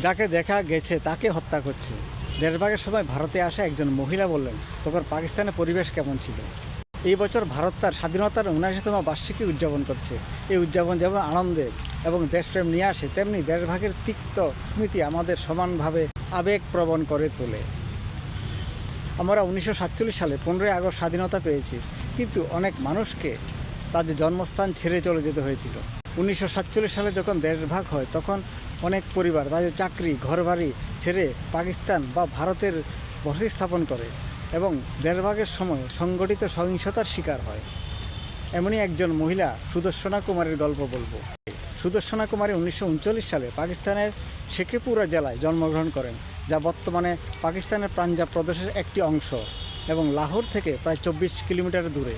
যাকে দেখা গেছে তাকে হত্যা করছে। দেশভাগের সময় ভারতে আসা একজন মহিলা বললেন, তখন পাকিস্তানের পরিবেশ কেমন ছিল। এই বছর ভারত তার স্বাধীনতার ৭৯তম বার্ষিকী উদযাপন করছে। এই উদযাপন যেমন আনন্দের এবং দেশপ্রেম নিয়ে আসে, তেমনি দেশভাগের তিক্ত স্মৃতি আমাদের সমানভাবে আবেগপ্রবণ করে তোলে। আমরা ১৯৪৭ সালে ১৫ই আগস্ট স্বাধীনতা পেয়েছি, কিন্তু অনেক মানুষকে তাদের জন্মস্থান ছেড়ে চলে যেতে হয়েছিল। ১৯৪৭ সালে যখন দেশভাগ হয়, তখন অনেক পরিবার তাদের চাকরি ঘরবাড়ি ছেড়ে পাকিস্তান বা ভারতের বসতি স্থাপন করে এবং দেশভাগের সময় সংগঠিত সহিংসতার শিকার হয়। এমনই একজন মহিলা সুদর্শনা কুমারীর গল্প বলবো। সুদর্শনা কুমারী ১৯৩৯ সালে পাকিস্তানের শেখেপুরা জেলায় জন্মগ্রহণ করেন, যা বর্তমানে পাকিস্তানের পাঞ্জাব প্রদেশের একটি অংশ এবং লাহোর থেকে প্রায় ২৪ কিলোমিটার দূরে।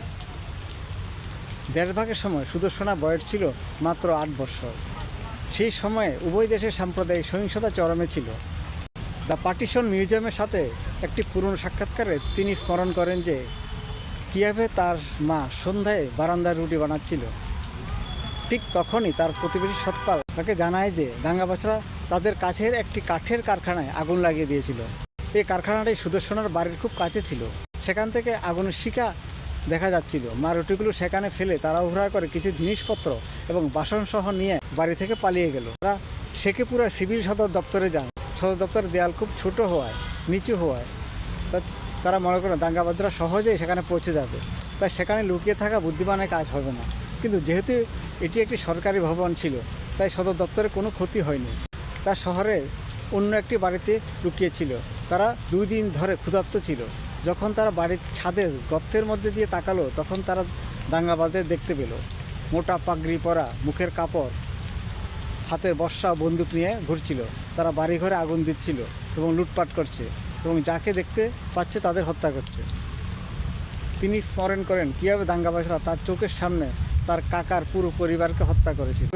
দেশভাগের সময় সুদর্শনা বয়স ছিল মাত্র ৮ বছর। সেই সময়ে উভয় দেশের সাম্প্রদায়িক সহিংসতা চরমে ছিল। দ্য পার্টিশন মিউজিয়ামের সাথে একটি পুরনো সাক্ষাৎকারে তিনি স্মরণ করেন যে কীভাবে তার মা সন্ধ্যায় বারান্দায় রুটি বানাচ্ছিল। ঠিক তখনই তার প্রতিবেশী সৎপাল তাকে জানায় যে দাঙ্গাবাজরা তাদের কাছের একটি কাঠের কারখানায় আগুন লাগিয়ে দিয়েছিল। এই কারখানাটাই সুদর্শনার বাড়ির খুব কাছে ছিল। সেখান থেকে আগুনের শিখা দেখা যাচ্ছিল। মা রুটিগুলো সেখানে ফেলে তাড়াহুড়া করে কিছু জিনিসপত্র এবং বাসনসহ নিয়ে বাড়ি থেকে পালিয়ে গেল। তারা শেখেপুরা সিভিল সদর দপ্তরে যান। সদর দপ্তরের দেয়াল খুব ছোট হওয়ায়, নিচু হওয়ায় তারা মনে করেন দাঙ্গাবাজরা সহজেই সেখানে পৌঁছে যাবে, তাই সেখানে লুকিয়ে থাকা বুদ্ধিমানের কাজ হবে না। কিন্তু যেহেতু এটি একটি সরকারি ভবন ছিল, তাই সদর দপ্তরে কোনো ক্ষতি হয়নি। তার শহরের অন্য একটি বাড়িতে লুকিয়েছিল। তারা ২ দিন ধরে ক্ষুধার্ত ছিল। যখন তারা বাড়ির ছাদের গর্তের মধ্যে দিয়ে তাকালো, তখন তারা দাঙ্গাবাজদের দেখতে পেল। মোটা পাগড়ি পরা, মুখের কাপড়, হাতের বর্ষা বন্দুক নিয়ে ঘুরছিল। তারা বাড়িঘরে আগুন দিচ্ছিল এবং লুটপাট করছে এবং যাকে দেখতে পাচ্ছে তাদের হত্যা করছে। তিনি স্মরণ করেন কীভাবে দাঙ্গাবাজরা তার চোখের সামনে তার কাকার পুরো পরিবারকে হত্যা করেছিল।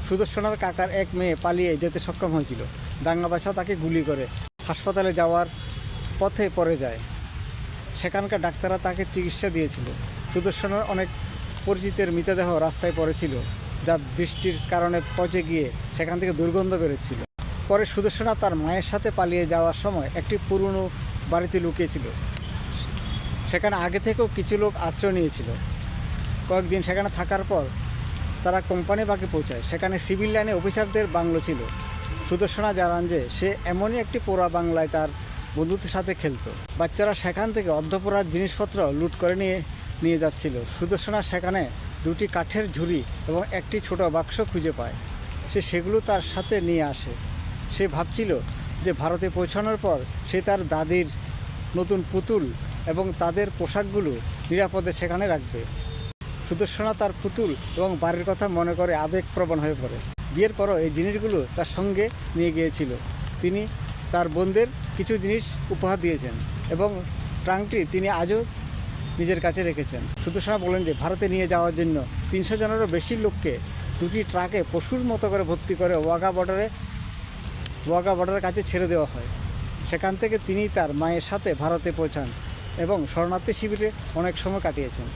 সুদর্শনার কাকার এক মেয়ে পালিয়ে যেতে সক্ষম হয়েছিল। দাঙ্গাবাজরা তাকে গুলি করে হাসপাতালে যাওয়ার পথে পড়ে যায়। সেখানকার ডাক্তাররা তাকে চিকিৎসা দিয়েছিল। সুদর্শনার অনেক পরিচিতের মৃতদেহ রাস্তায় পড়েছিল, যা বৃষ্টির কারণে পচে গিয়ে সেখান থেকে দুর্গন্ধ বেরোচ্ছিল। পরে সুদর্শনা তার মায়ের সাথে পালিয়ে যাওয়ার সময় একটি পুরনো বাড়িতে লুকিয়েছিল। সেখানে আগে থেকেও কিছু লোক আশ্রয় নিয়েছিল। কয়েকদিন সেখানে থাকার পর তারা কোম্পানি বাগে পৌঁছায়। সেখানে সিভিল লাইনে অফিসারদের বাংলো ছিল। সুদর্শনা জানান যে সে এমনই একটি পোড়া বাংলায় তার বন্ধুদের সাথে খেলতো। বাচ্চারা সেখান থেকে অর্ধপোড়া জিনিসপত্র লুট করে নিয়ে যাচ্ছিল। সুদর্শনা সেখানে 2টি কাঠের ঝুড়ি এবং একটি ছোট বাক্স খুঁজে পায়। সে সেগুলো তার সাথে নিয়ে আসে। সে ভাবছিল যে ভারতে পৌঁছানোর পর সে তার দাদির নতুন পুতুল এবং তাদের পোশাকগুলো নিরাপদে সেখানে রাখবে। সুদর্শনা তার পুতুল এবং বাড়ির কথা মনে করে আবেগপ্রবণ হয়ে পড়ে। বিয়ের পরও এই জিনিসগুলো তার সঙ্গে নিয়ে গিয়েছিল। তিনি তার বোনদের কিছু জিনিস উপহার দিয়েছেন এবং ট্রাঙ্কটি তিনি আজও নিজের কাছে রেখেছেন। সুদর্শনা বলেন যে ভারতে নিয়ে যাওয়ার জন্য ৩০০ জনেরও বেশি লোককে 2টি ট্রাকে পশুর মতো করে ভর্তি করে ওয়াঘা বর্ডারের কাছে ছেড়ে দেওয়া হয়। সেখান থেকে তিনি তার মায়ের সাথে ভারতে পৌঁছান এবং শরণার্থী শিবিরে অনেক সময় কাটিয়েছেন।